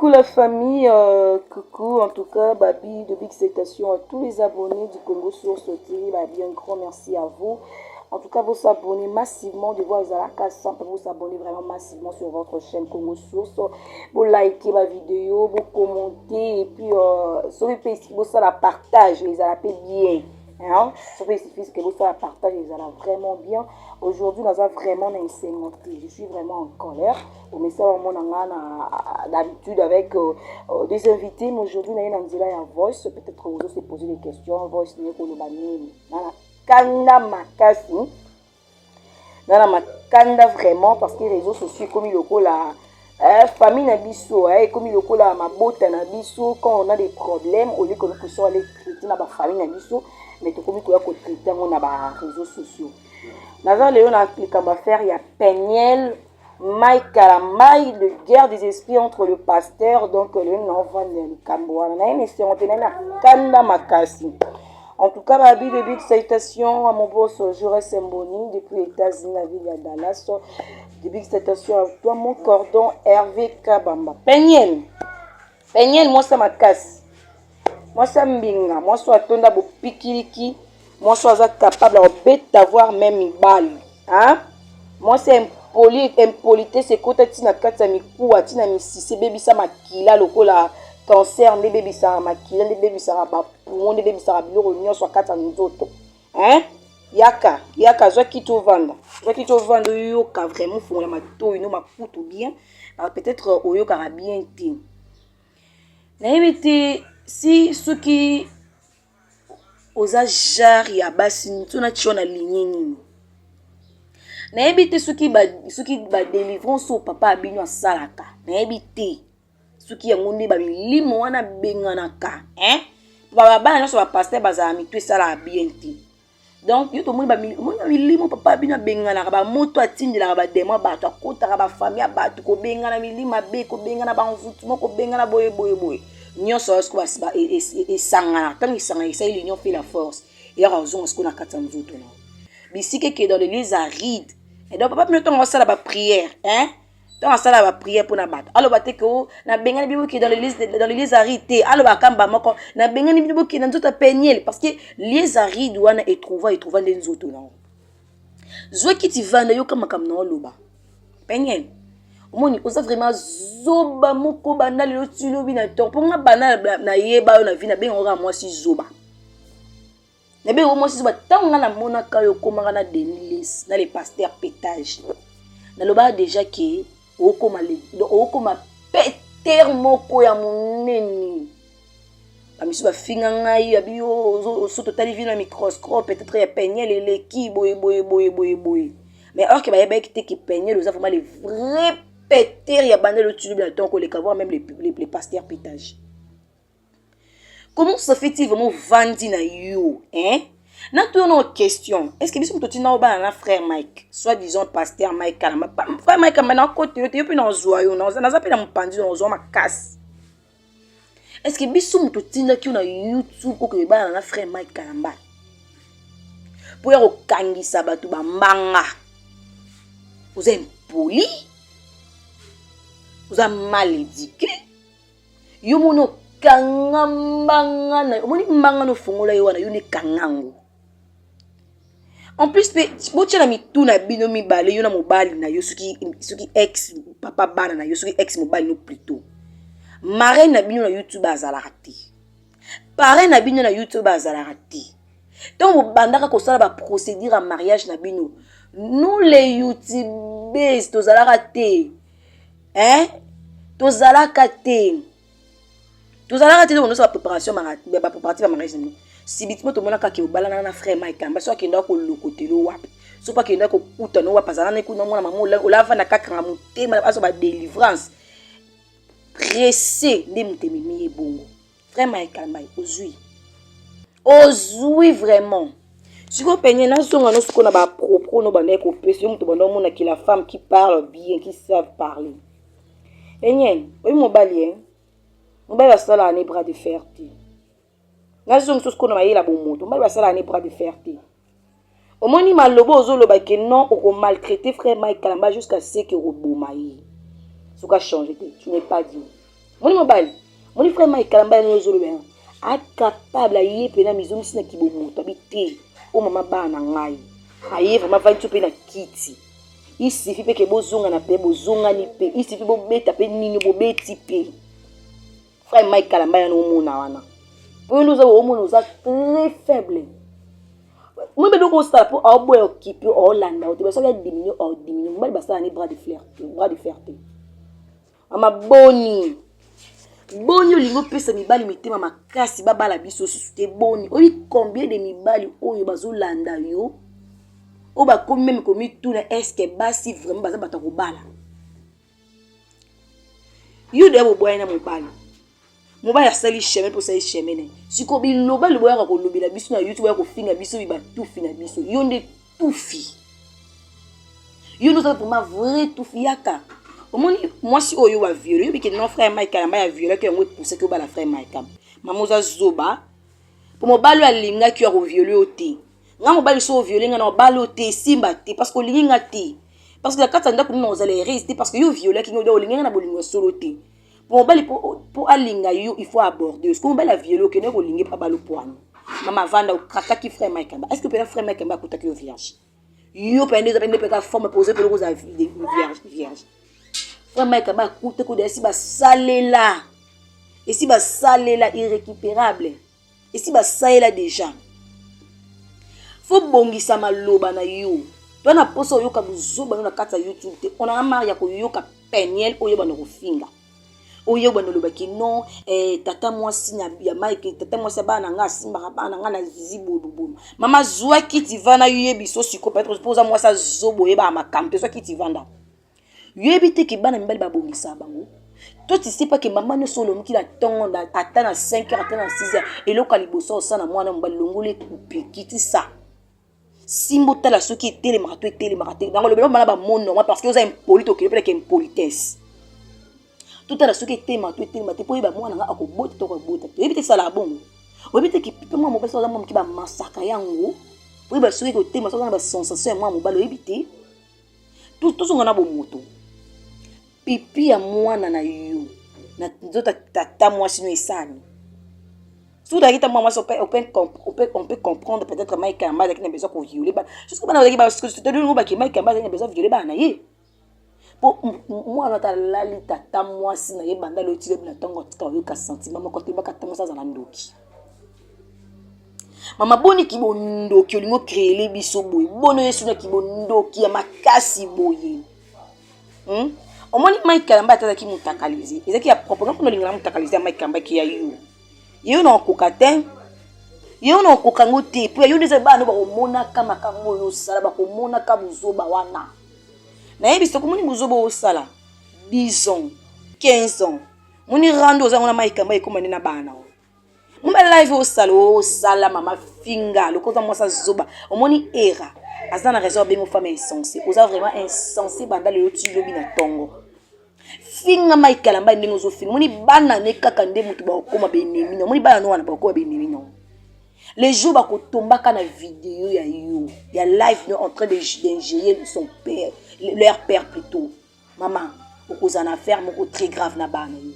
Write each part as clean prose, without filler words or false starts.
Coucou la famille, coucou en tout cas, Babi, de big salutations à tous les abonnés du Congo Source TV, Babi, un grand merci à vous. En tout cas, vous vous abonnez massivement, de voir les Alaka Sample, vous abonnez vraiment massivement sur votre chaîne Congo Source. Vous likez ma vidéo, vous commentez, et puis, sur les pays, vous ça la partage, les Alaka bien. Hein? Ça fait suffire que vous ça la partage, les Alaka vraiment bien. Aujourd'hui, nous avons vraiment insémenté. Je suis vraiment en colère. Mais ça, on a d'habitude avec des invités. Mais aujourd'hui, nous avons un voice. Peut-être que vous allez se poser des questions. Voice, nous avons Kanda makasi dans la Kanda vraiment parce que les réseaux sociaux comme il la famille nabiso comme il la mabota nabiso quand on a des problèmes au lieu que nous puissions aller traiter dans la famille nabiso mais tout comme il faut traiter on a les réseaux sociaux dans les on a cliqué on va faire il y a Peniel Mike Kalamai de guerre des esprits entre le pasteur donc le n'envoie le Kamboa mais c'est on tenait la Kanda makasi. En tout cas, Babi, de big salutations à mon boss Jaurès Semboni depuis les États-Unis, la ville de Dallas. De big salutations à toi, mon cordon Hervé Kabamba. Peniel, moi ça m'a casse. Moi ça m'binga. Moi ça attendra pour pikiliki. Moi ça capable d'avoir même une balle. Hein? Moi c'est impolité, c'est côté tina kata mikuwa tina misisi baby ça makila lokola. Cancer, les bébés ça makila, les bébés ça pour les bébés ça biloko nyonso akata nzoto. Hein? Yaka zo ki to vanda. Zo ki to vanda yo ka vraiment font la mato ino makuto bien. Peut-être oyo ka bien té. Na yebite si ceux qui oza jar ya basi ntona tiona ligne nini. Na yebite ceux qui ba délivrance au papa abino asalaka. Na yebite suki ya ngoni ba milimo wana benganaka bana nyonso ba pasteur bazala mitu esala bien te donc yo tomoni ba milimo papa bina benganaka ba moto atindelaka ba demo bato akotaka ba famille ya bato ko bengana milima be ko bengana ba mvutu moko bengana boye nyonso asko ba esangana tant isangana ça l'union fait la force et raison ce qu'on a kata nzoto na bisike que dans l'église aride et donc papa bino tonga sala ba prière donc ça la prière pour na bat alors baté que na bengani bibo qui dans l'église arité alors ba kamba moko na bengani bibo qui dans tout Peniel parce que les arides wana et trouva des nzoto na zo ki ti vanda yo kama kam na loba Peniel omoni oza vraiment zoba moko banda le tilo bina to pour nga bana na yeba yo na vie na benga nga moi si zoba na benga moi si zoba tanga na mona ka yo komanga na Denilis na les pasteurs pétage na loba déjà que okoma peter moko ya monene bamisu bafinga ngai abi soto tali vi na microscope peut-être ya Peniel eleki boye mais alors que bayeba ekite ki Peniel oza vraiment les vrais peter ya bande le tulu bien temps qu'on les voir même les pasteurs pétage. Comment ça fait-il vraiment vandi na yo na tout une question. Est-ce que biso mtoti na oba na frère Mike, soit disant pasteur Mike Kalamba. Frère Mike Kalamba na côté yo te yo pe na zoyo na za pe na mpandi na zo makasi. Est-ce que biso mtoti na ki na YouTube ko ke ba na frère Mike Kalamba? Pour ya kokangisa bato ba mbanga. Vous êtes impoli? Vous êtes mal éduqué? Yo mono kangambanga na omoni mbanga no fongola yo wana yo ne kangango. En plus, si na mitu na bino mibale yo na mobali na yo suki ex papa bana na yo suki ex mobali no plutôt. Marraine na bino na YouTube azalaka te. Parrain na bino na YouTube azalaka te. Donc vous bandaka ko sala ba procédure à mariage na bino. Nous les YouTubers tozalaka te. Tozalaka te. Tozalaka te donc nous sa préparation ba préparatif à mariage na. Si bitimo to mona ka ke obalana na frère Mike Kamba so akenda ko lokotelo wapi so pa kenda ko kuta no wapazana na kuna mona mama olava na kakanga mutema aso ba délivrance pressé ndi mutemi bongo frère Mike Kamba ozui vraiment si ko penye na zonga no siko na ba propos no bana ko pesi muto bana mona ki la femme qui parle bien qui savent parler enyen oyi mobali ba sala ne bras de fer ti na zo mso ko na mayela bomoto mba ba sala ne bras de fer ti omoni malobo ozoloba ke non oko maltraiter frère Mike Kalamba jusqu'à ce que oboma yi suka changer te tu n'es pas dit Moni mobile. Moni frère Mike Kalamba no zolo ben. A capable aye pena mizo misina kibomoto habité. O mama ba na ngai. Aye vraiment va tu pe na kiti. Il suffit que bozonga na pe bozonga ni pe. Il suffit bo beta pe nini bo beti pe. Frère Mike Kalamba no mona wana. Pour nous avons très faible. Moi je dois ça pour avoir occupé Hollande. Tu vas ça diminuer ou diminuer. Moi je ça ni bras de fierté. Ama boni. Boni olingo pesa mibali mitema makasi babala biso te boni. Oyi combien de mibali oyo bazolanda yo? O ba comme même comme tout est-ce que basi vraiment baza batako bala. Yo de bo boyana mobali. Mobali asali chemin pour ça chemin. Si ko biloba le boya ko lobela biso na YouTube ya ko finga biso bi ba tout fina biso. Yo nde tout fi. Yo nous avons vraiment vrai tout fiaka. Moi si oyo wa violé, parce que non frère Mike Kalamba a violé que on poussé que ba la frère Mike. Mamoza zoba. Pour mo balo alinga ki a violé oté. Nga mo balo so violé nga na balo oté simba té parce que linga té. Parce que la carte ndako nous allait résister parce que yo violé ki ngo linga na bolingo solo té. Pour mo balo pour alinga yo il faut aborder. Parce que mo balo a violé que ne ko linga pa balo poano. Mama vanda o kaka ki frère Mike Kalamba. Est-ce que peut frère Mike Kalamba ko taki yo vierge? Yo pende pe forme poser pour les vierge. Frère Mike Kalamba coûte que de si ba salé là. Et si ba salé là irrécupérable. Et si ba salé là déjà. Faut bongisa maloba na yo. Toi na poso yo ka buzoba na kata YouTube te. On a marre ya ko yo ka peniel oyo ba no finga. Oyo ba no loba ki non tata moi sinya ya Mike tata moi sa ba na nga simba ba na nga na zizi bodu. Mama zwa ki ti vana yo biso siko peut-être posa moi sa zobo e ba makampe so ki ti vanda. Yebite ki bana mbali babongisa bango. Toi tu sais pas que maman ne solo mki la tongo attend à 5 heures, attend à 6 heures et le kaliboso sana mwana mbali longole couper kiti ça. Simbo tala soki etele marato dans le belo mala ba mono parce que vous avez impolite au que impolitesse. Tout à la soki etele marato po ba mwana nga akobota to kobota. Yebite ça la bongo. Yebite ki pipe moi mo pesa za mo mki ba masaka yango. Oui ba soki ko tema so na ba sensation moi mo balo yebite. Tout so ngana bo moto. Pipi ya mwana na yo na nzota tata mwasi no esani. Sous la guitare moi on peut comprendre peut-être Mike Kalamba qui n'a besoin qu'on viole ba jusqu'au bana ba parce que tu te donnes ba que Mike Kalamba n'a besoin violer ba na ye. Pour moi na ta lali tata mwasi na ye banda lo tire na tongo tika yo ka sentiment mo côté ba ka tamo sa za ndoki. Mama boni ki bondoki olingo créer les biso boy. Bono yesu na ki bondoki ya makasi boye. Au moins Mike Kalamba ataki mutakalize. Ezaki ya propagande pour lingala mutakalize Mike Kalamba ki ya yo. Yo na kokaten. Yo na kokango te. Puis yo neze ba no ba komona kama kango yo sala ba komona ka buzoba wana. Na yebi so komoni buzoba o sala 10 ans, 15 ans. Moni rando za ngona Mike Kalamba ekomane na bana. Mumba live o sala mama finga lokoza mwasa zoba. Omoni era. Azana raison be mo femme insensée. Oza vraiment insensé banda le tu lobi na tongo. Finga Mike Kalamba ndenge zo finga. Moni bana ne kaka nde mutu ba koma be nemi no. Moni bana no wana ba koma be nemi no. Les jours ba ko tombaka na vidéo ya yo. Ya live no en train d'ingérer son père, leur père plutôt. Maman, okoza na faire moko très grave na bana yo.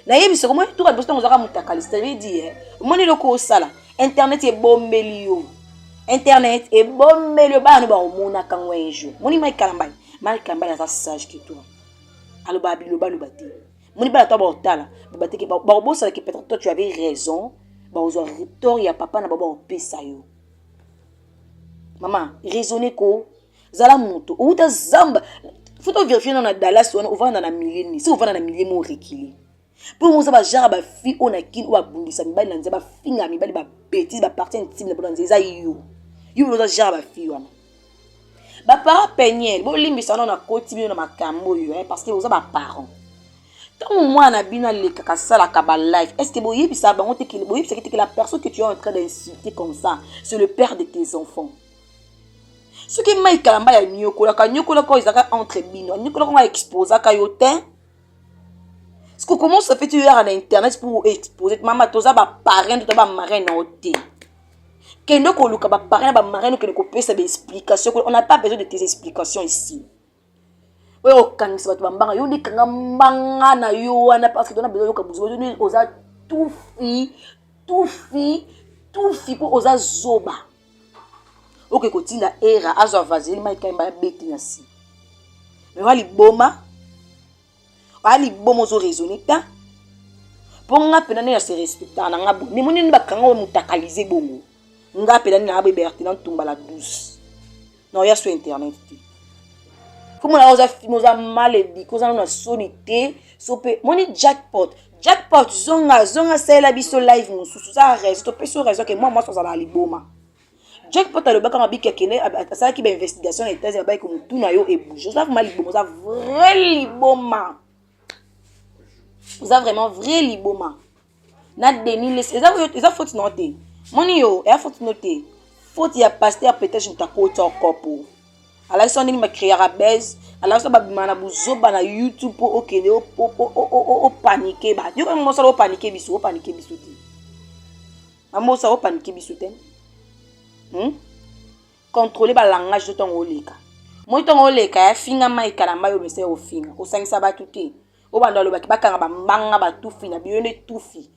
Na yebi se comment tout ka bosta ngozaka mutakaliste veut dire. Moni loko sala. Internet est bombeli yo. Internet est bombeli yo ba no ba omona kango un jour. Moni Mike Kalamba. Mike Kalamba est sage que toi. Allo babilo balo bati. Moni bala to ba otala. Ba bati ke ba bossa que peut-être toi tu avais raison. Ba ozo tort ya papa na baba opesa yo. Maman, raisonner ko zala moto. Ou ta zamba. Faut to vérifier dans na Dallas ou va dans na millier. Si on va dans na millier mo reculer. Pour moi ça ba genre ba fi on a kin ou abundisa mibali na nzeba finga mibali ba bêtise ba partie intime na bona nzeza yo. Yo no genre ba fi wana. Ba parents penyel bo limbisa na koti bino na makambo yo parce que vous avez parents. Tant moi na bina le kaka sala ka ba life. Est-ce que boye bisa bango te ki boye c'est que la personne que tu es en train d'insulter comme ça, c'est le père de tes enfants. Ce qui Mike Kalamba ya nyokola ko izaka entre bino. Nyokola ko exposer ka yotin. Est-ce que comment ça fait tu à l'internet pour exposer maman toza ba parrain to ba marraine na oté. Kendo ko luka ba parrain ba marraine que ne ko pesa des explications. On n'a pas besoin de tes explications ici. oyo okangisa bato bambanga yo nde kanga mbanga na yo wana parce que tona besoin yoka buzu yo oza tufi po oza zoba oke kotinda era azwa vaseline mai kamba ya beti na si mais wali boma ozo raisonner ta po nga pena ne ya se respecta na nga bo ni moni bakanga o mutakalize bongo nga pena ni na liberté na tumba la douce non ya sur internet comme on a mal dit cause on a sonité sopé moni jackpot zonga c'est la biso live mon sous ça reste to peso raison que moi ça la liboma jackpot a le bac en biki kene ça qui ba investigation et thèse ba ko mutu na yo e bouge ça vraiment liboma ça vrai liboma vous avez vraiment vrai liboma na deni les ça faut noter moni yo e faut noter faut y a pasteur peut-être je t'accorde encore pour alors ça on créer à base alors ça ba bimana buzoba na YouTube pour okende o paniquer ba yo comme ça o paniquer biso ti mamo ça o paniquer biso ten contrôler ba langage de ton oleka moi ton oleka ya finga mai kalamba yo mese o finga o sangisa ba tuté o banda lo ba kanga ba mbanga ba tufi na biyone tufi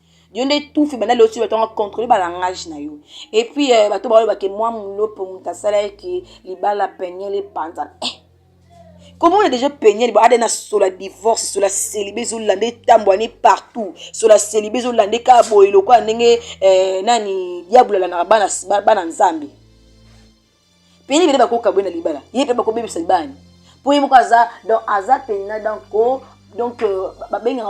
bana le aussi ba contrôler ba langage na yo et puis ba to ba ke moi mulo pour mutasala ki libala peigner les panza comment on a déjà peigné les adena sur la divorce sur la célibé sur la tambouani partout sur la célibé sur la ka boyelo kwa ndenge nani diable la na bana nzambe peigné bele ba ko kabwe na libala yepe ba ko bebe salibani po yemo kaza donc aza peigna donc babenga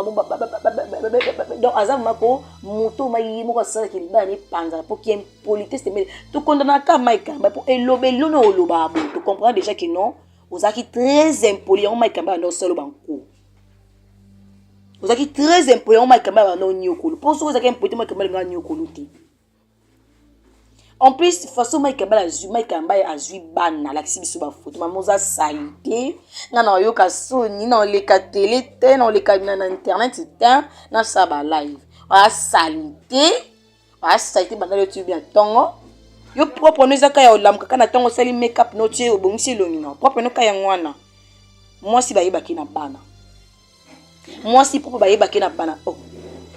donc aza mako moto mai moko sala ki libani panza pour qui impolitesse mais to condamna ka maika ba pour elobelo no oloba bo to comprendre déjà que non ozaki très impoli on maikamba no solo banko ozaki très impoli on maikamba no nyokolo pour so ozaki impoli maikamba nga nyokolo ti en plus façon maikamba azui bana la kibiso ba photo mamoza salite nga na yoka soni na le ka télé te na le ka na internet te na sa ba live a salite bana le tu bien tongo yo propre no ezaka ya olamuka kana tongo sali make-up no tie obongisi lomino propre no kaya ngwana moi si bayebaki na bana moi si propre bayebaki na bana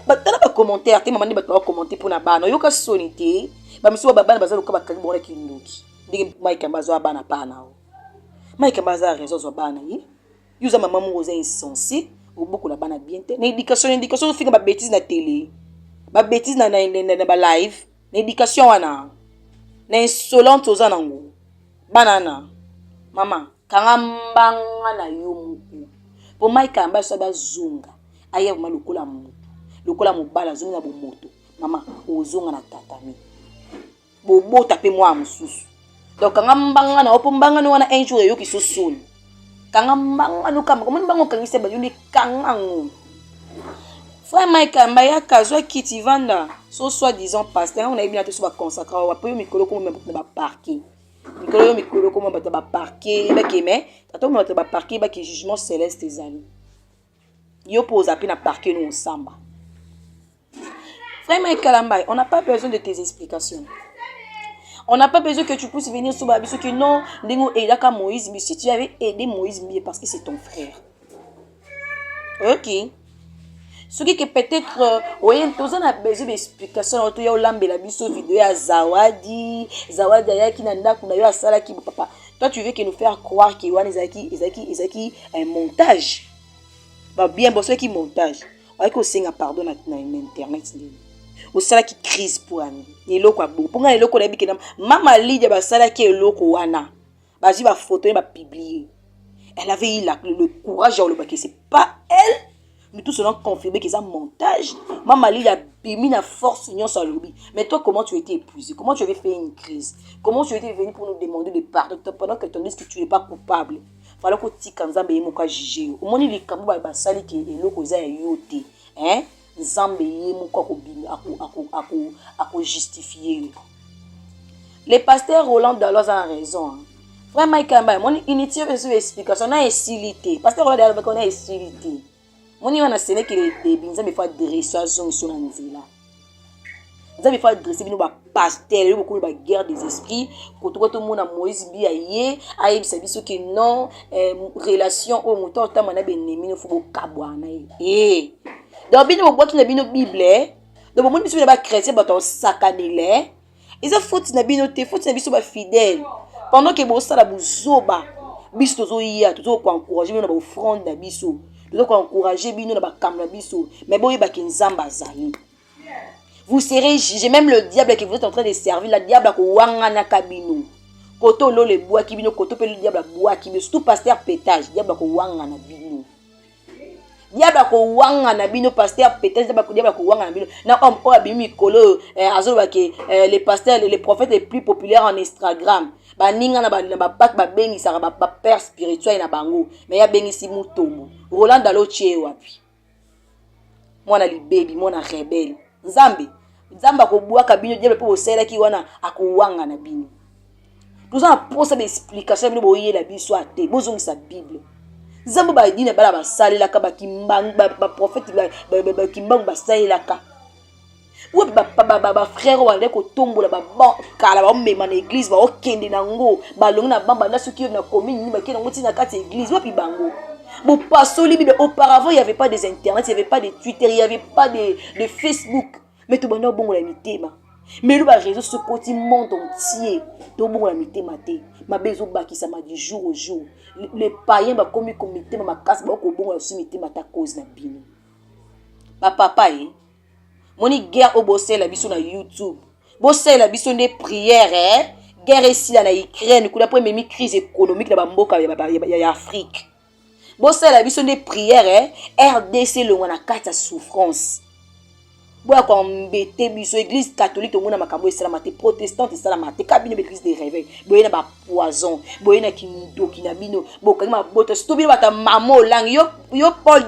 batala ba commentaire te mamani bato ba commenter pour na bana yo ka sonité ba miso ba bana bazalo ka bakaki bona kindoki ndenge Mike Mbazo wa bana pana o Mike Mbazo a raison zo bana yi yuza maman mo oza insensé o beaucoup la bana bien te na éducation finga ba bêtise na télé ba bêtise na ba live na éducation wana na insolente oza nango banana mama kanga mbanga na yo muku po Mike Mbazo ba zunga aya ma lokola mobala zunga bo moto mama ozonga na tatami bobo tape moi mususu donc kanga mbanga na opo mbanga no wana un jour yo ki so solo kanga mbanga no kama komo mbango kangise ba yuni kanga ngo frère Mike Mbaya kazwa kiti vanda so soi-disant pasteur on a bien tout ba consacrer wa po yo mikolo ko même ba parquer mikolo ko ba ba parquer ba keme tato mo ba parquer ba ki jugement céleste ezali yo pose à peine à parquer nous ensemble. Frère Mike Mbaya, on n'a pas besoin de tes explications. On n'a pas besoin que tu puisses venir sur Babi, que non, Moïse, mais si tu avais aidé Moïse, parce que c'est ton frère. Ok. Ce qui est peut-être, oui, on a besoin d'explications. On a besoin de vidéo à Zawadi qui n'a pas sala qui papa. Toi, tu veux que nous faire croire qu'il y a un montage. Bah bien, bon, c'est qui montage. On va que pardon na internet. Au sala qui crise pour ami eloko abo ponga eloko na bikena mama Lydia ba sala ki eloko wana bazi ba photo ba publier elle avait eu le courage de le baquer c'est pas elle mais tout cela confirmé que c'est un montage mama Lydia bimi na force union sur lobby mais toi comment tu étais épuisé comment tu avais fait une crise comment tu étais venu pour nous demander de pardon pendant que tu dis que tu n'es pas coupable fallait que tu kanzambe yemoka juger au moni likambo ba sali ki eloko za yote hein Nzambe ako justifier. Les pasteurs Roland Dalos ont raison. Frère Mike Mbaya, mon initiative sur explication na esilité. Pasteur Roland Dalos on a esilité. Mon y wana sene que les binza me fa dressage sur nzela. Nous avons fait adresser bino ba pastel, beaucoup de guerre des esprits. Quand tout le monde a Moïse biaye, aïe biso que non, relation au mouton ta mana benemi no faut kabwana eh. Donc bino boîte na bino Bible, donc mon biso ba chrétien ba ton sakanele. Ils ont faute na bino te, faute na biso ba fidèle. Pendant que bo sala buzoba, biso tozo ya, tozo ko encourager bino na ba offrande na biso. Tozo ko encourager bino na ba kam na biso, mais bo yeba ki nzamba azali. Vous serez jugés, même le diable que vous êtes en train de servir, le diable ko wangana kabino. Koto lo le bois kibino, koto pe le diable bois kibino, surtout pasteur pétage, diable ko wangana bino. Diable ko wangana bino, pasteur pétage, diable ko wangana bino. Na homme o abimi kolo azoba ke les pasteurs, les prophètes les plus populaires en Instagram. Ba ninga na ba pak ba bengi sa ba père spirituel na bango, mais ya bengi si mutombo. Roland Dalo tche wapi. Mwana li baby, mwana rebelle. Nzamba ko bwaka bino diable po osela ki wana akowanga na bino. Nous avons posé des explications bino boye la biso ate, bozongi sa Bible. Nzamba ba dina bala ba salela ka ba kimbang ba prophète ba kimbang ba salela ka. Ou ba frère wande ko tombola ba bon kala ba mema na église ba okende nango ba longi na bamba na soki na commune ni ba kena ngoti na kati église wapi bango. Bon, auparavant, il n'y avait pas des internets, il n'y avait pas de Twitter, il n'y avait pas de Facebook. Mais tout le monde a bon la mité. Mais le réseau, ce petit monde entier, tout le monde a mité. Ma besoin qui ça m'a dit jour au jour. Les païens, comme ils comité, ma casse, ma bon la sumité, ma ta cause na bino. Ma papa, mon guerre au bossé la biso na YouTube. Bossé la biso des prières, guerre ici là na Ukraine, coup d'après même crise économique la bamboka ya Afrique. Bon, c'est la vision des prières, RDC, le wana kata souffrance. Bon, comme bête, biso église catholique, le monde makambo salamate, protestante salamate, cabine église des réveils. Bon, il y a ba poison, bon, il y a kindo, kinabino, bon, quand ma botte, tout bien, bata maman lang, yo Paul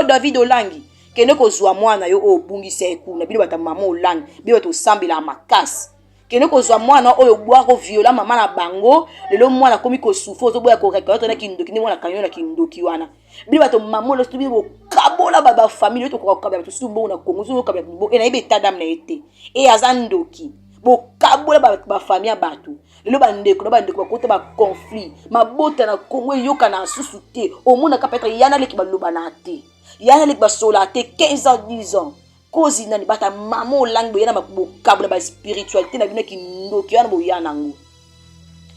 David Olangi, que ne ko zwa mwana yo o bungi seku, na bino bata maman lang, bio to sambila makas. Que ne kozwa mwana oyo boako viola mama na bango lelo mwana komi ko souffre zo boya ko reconnaître na kindoki ni mwana kanyo na kindoki wana bi bato mama lo stubi bo kabola baba famille to ko kabya to su bo na kongo zo kabya bo ena ibe tadam na ete e azandoki bo kabola ba famille bato lelo bandeko ba kota ba conflit mabota na kongo yoka na susute o mona ka petre yana leki ba loba na te yana leki ba sola te 15 ans 10 ans cause nani bata mamo langue yana makabula ba spiritualité na bino ki ndoki yana bo yana ngo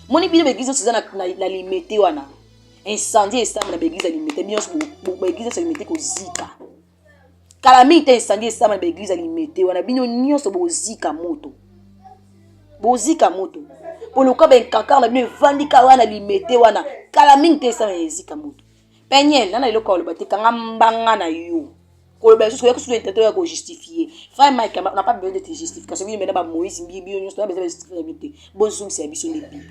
moni bino be église sezana na limité wana incendie esama na be église limité bino bo église se limité ko zika calamité incendie esama na be église limité wana bino nyonso bo zika moto pour le cas ben kaka na bino vandika wana limité wana calamité esama na zika moto penyel na iloko lo batika ngambanga na yo. Qu'on peut justifier. Frère Mike, on n'a pas besoin de te justifier. Parce que Moïse, on a besoin de justifier. Bonjour, c'est la Bible.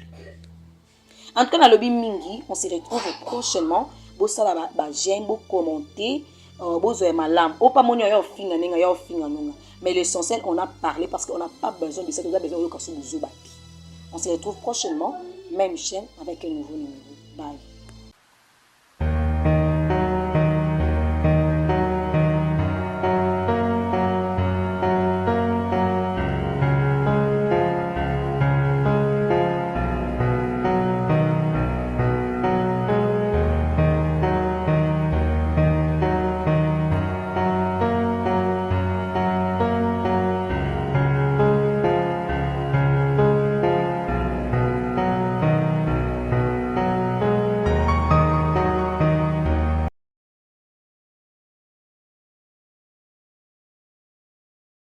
En tout cas, dans le lobby Mingi, on se retrouve prochainement. Vous savez, j'aime, vous commenter, vous avez ma lame. Mais l'essentiel, on a parlé parce qu'on n'a pas besoin de ça. On a besoin de ça. On se retrouve prochainement, même chaîne, avec un nouveau numéro. Bye.